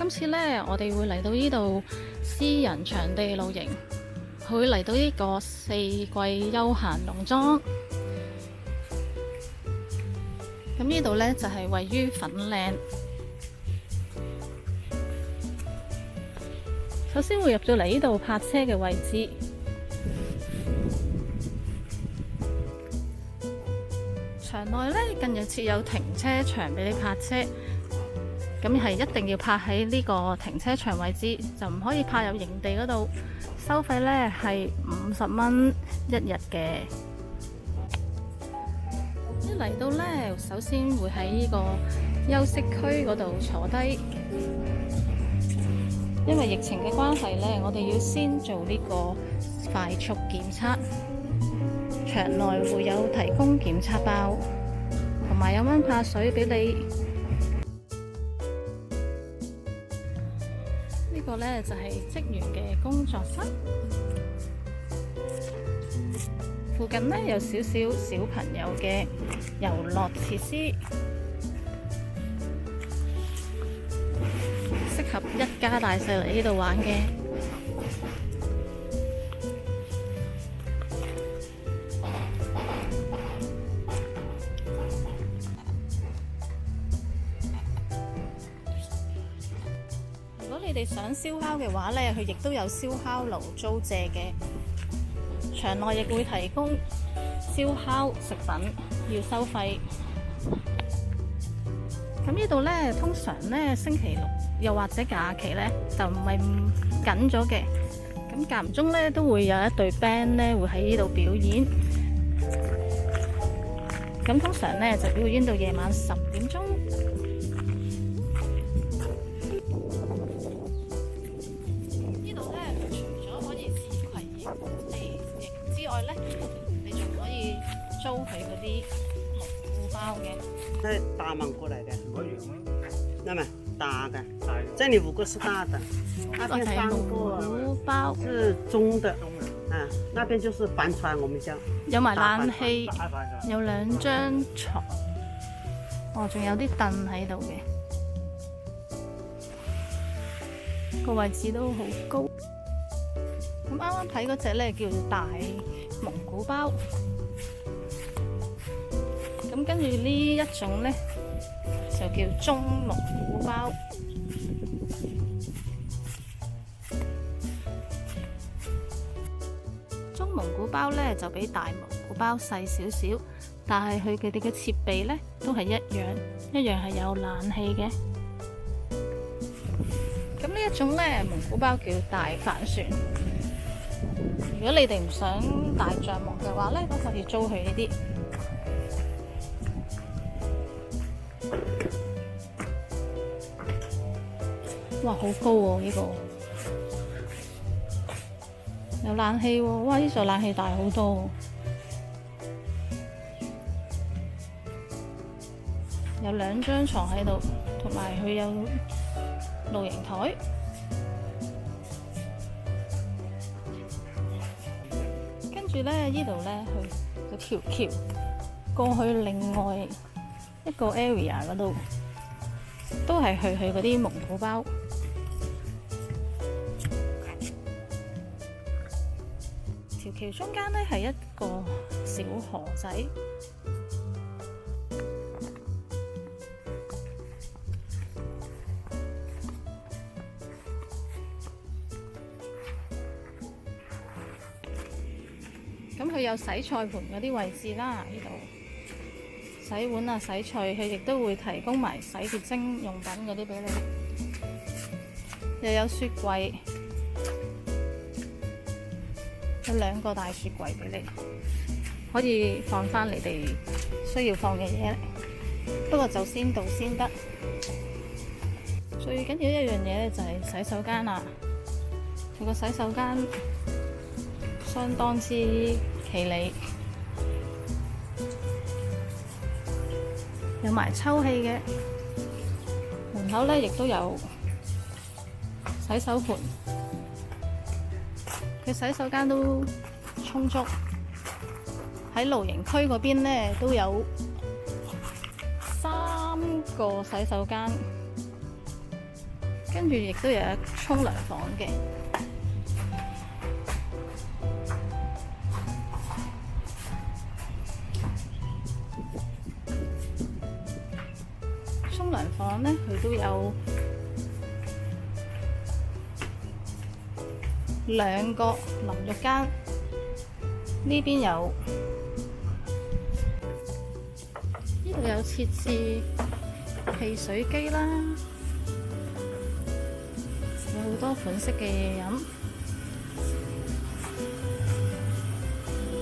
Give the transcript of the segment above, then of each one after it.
今次呢，我哋會嚟到呢度私人場地露營，會嚟到呢個四季休閒農莊。咁呢度呢，就係位於粉嶺。首先會入到嚟呢度泊車嘅位置。場內呢，近日設有停車場俾你泊車。咁係一定要泊喺呢個停車場位置，就唔可以泊入營地嗰度。收費呢係50蚊一日嘅。一嚟到呢，首先會喺呢個休息區嗰度坐低。因為疫情嘅關係呢，我哋要先做呢個快速檢測。場內會有提供檢測包，同埋有溫怕水俾你。呢個呢就係職員嘅工作室，附近呢有少少小朋友嘅遊樂設施，適合一家大細嚟呢度玩嘅。如果你哋想燒烤嘅話呢，佢亦都有燒烤爐租借嘅。場內亦會提供燒烤食品，要收費。咁呢度呢，通常呢星期六又或者假期呢，就唔係緊咗嘅。咁間唔中呢，都會有一隊 band 呢會喺呢度表演。咁通常呢，就表演到夜晚10點鐘。你仲可以租佢嗰啲蒙古包嘅，係大蒙古嚟嘅，那麼大的，這裡5個是大的，那邊3蒙個古包是中的，啊，那邊就是帆船，我們叫。有埋冷氣，有2張床，哦，仲有啲凳喺度嘅，個位置都好高。咁啱啱睇嗰隻咧叫做大蒙古包，咁跟住呢一種咧就叫中蒙古包。中蒙古包咧就比大蒙古包細少少，但係佢哋嘅設備咧都係一樣係有冷氣嘅。咁呢一種咧蒙古包叫大帆船。如果你哋唔想大帳篷嘅話咧，都可以租佢呢啲。哇，好高喎！呢個有冷氣喎，哇！呢座冷氣大好多喎，有2張床喺度，同埋佢有露營台。跟住咧，呢度咧去條橋過去另外一個 area 嗰度，都係去嗰啲蒙古包。條橋中間咧係一個小河仔。咁佢有洗菜盤嗰啲位置啦，呢度洗碗啊、洗菜，佢亦都會提供埋洗潔精用品嗰啲俾你，又有雪櫃，有2個大雪櫃俾你，可以放返你哋需要放嘅嘢。不過就先到先得。最緊要一樣嘢咧就係洗手間啦，佢個洗手間相當之企理，有埋抽氣嘅，門口咧亦都有洗手盆，佢洗手間都充足。喺露營區嗰邊咧都有3個洗手間，跟住亦都有一沖涼房嘅。沖涼房呢，佢都有2個淋浴間，呢邊有，呢度有設置汽水機啦，有好多款式嘅嘢飲，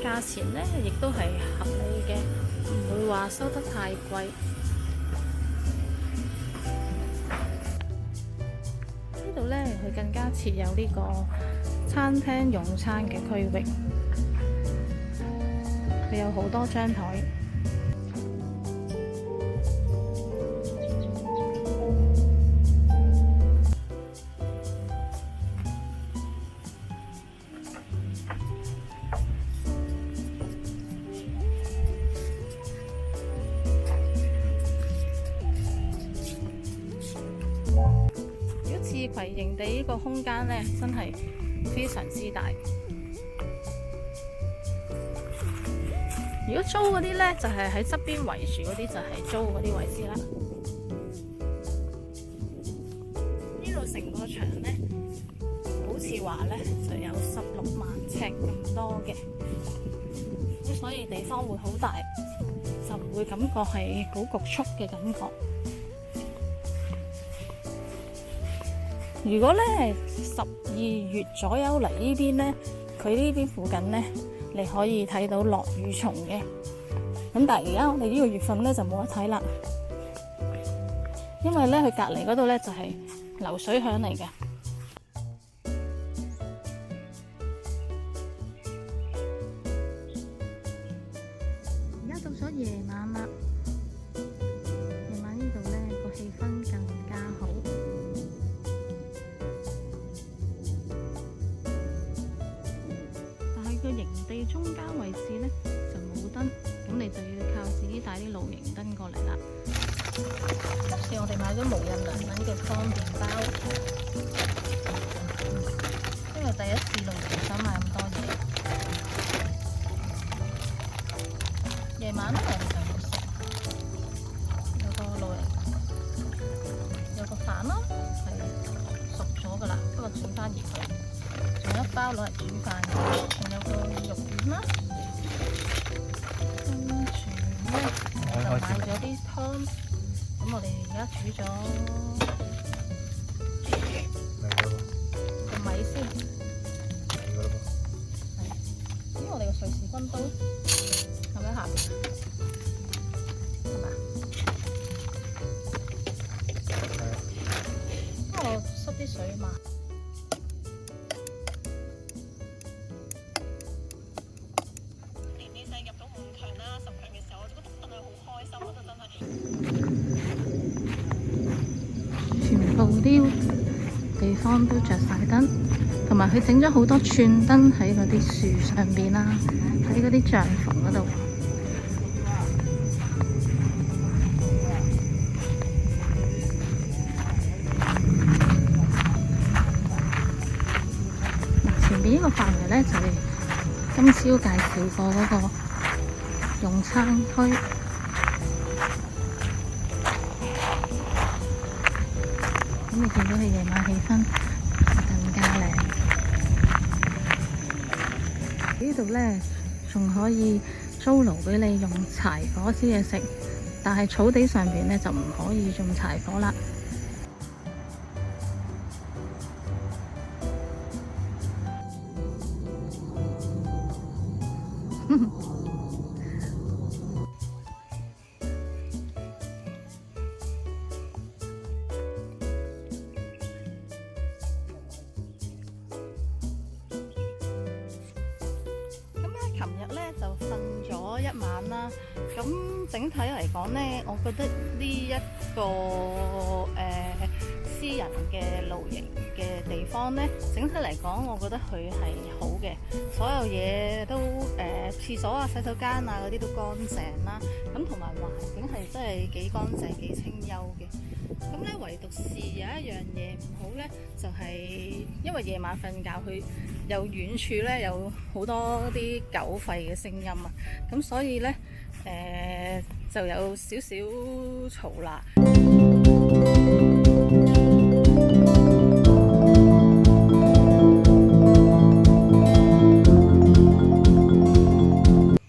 價錢呢亦都係合理嘅，唔會話收得太貴。呢度呢，佢更加設有呢個餐廳用餐嘅區域，佢有好多張台。刺葵營地呢個空間呢，真係非常之大。如果租嗰啲呢，就係喺側邊圍住嗰啲，就係租嗰啲位置啦。呢度成個場呢，好似話呢，就有16萬尺咁多嘅，咁所以地方會好大，就唔會感覺係好局促嘅感覺。如果咧12月左右嚟呢邊咧，佢呢邊附近咧，你可以睇到落雨蟲嘅。咁但係而家我哋呢個月份咧就冇得睇啦，因為咧佢隔離嗰度咧就係流水響嚟嘅。而家到咗夜晚啦，夜晚呢度咧個氣氛更加好。個營地中間位置呢就冇燈，咁你就要靠自己帶啲露營燈過嚟啦。今次我哋買咗無印良品嘅方便包，因為第一次露營想買咁多嘢。夜晚呢，我哋就要食，有個露營，有個飯啦，係熟咗噶啦，不過轉翻熱佢。仲有一包攞嚟煮飯嘅，仲有個肉丸啦。跟住咧，我就買咗啲湯。咁我哋而家煮咗個米先。咦，我哋個瑞士軍刀係咪喺下邊？係嘛？我濕啲水嘛。全部啲地方都着晒燈，同埋佢整咗好多串燈喺嗰啲樹上邊啦，喺嗰啲帳篷嗰度。前面呢個範圍呢，就係今朝介紹過嗰個用餐區。咁你見到佢夜晚氣氛更加靚。呢度呢，仲可以租爐俾你用柴火燒嘢食，但係草地上邊呢，就唔可以用柴火啦。琴日咧就瞓咗一晚啦，咁整體嚟講咧，我覺得呢一個私人嘅露營嘅地方咧，整體嚟講，我覺得佢係好嘅，所有嘢都廁所啊、洗手間啊嗰啲都乾淨啦，咁同埋環境係真係幾乾淨、幾清幽嘅。咁咧，唯獨是有一樣嘢唔好咧，就係因為夜晚瞓覺，佢有遠處咧有好多啲狗吠嘅聲音啊，咁所以咧就有少少嘈啦。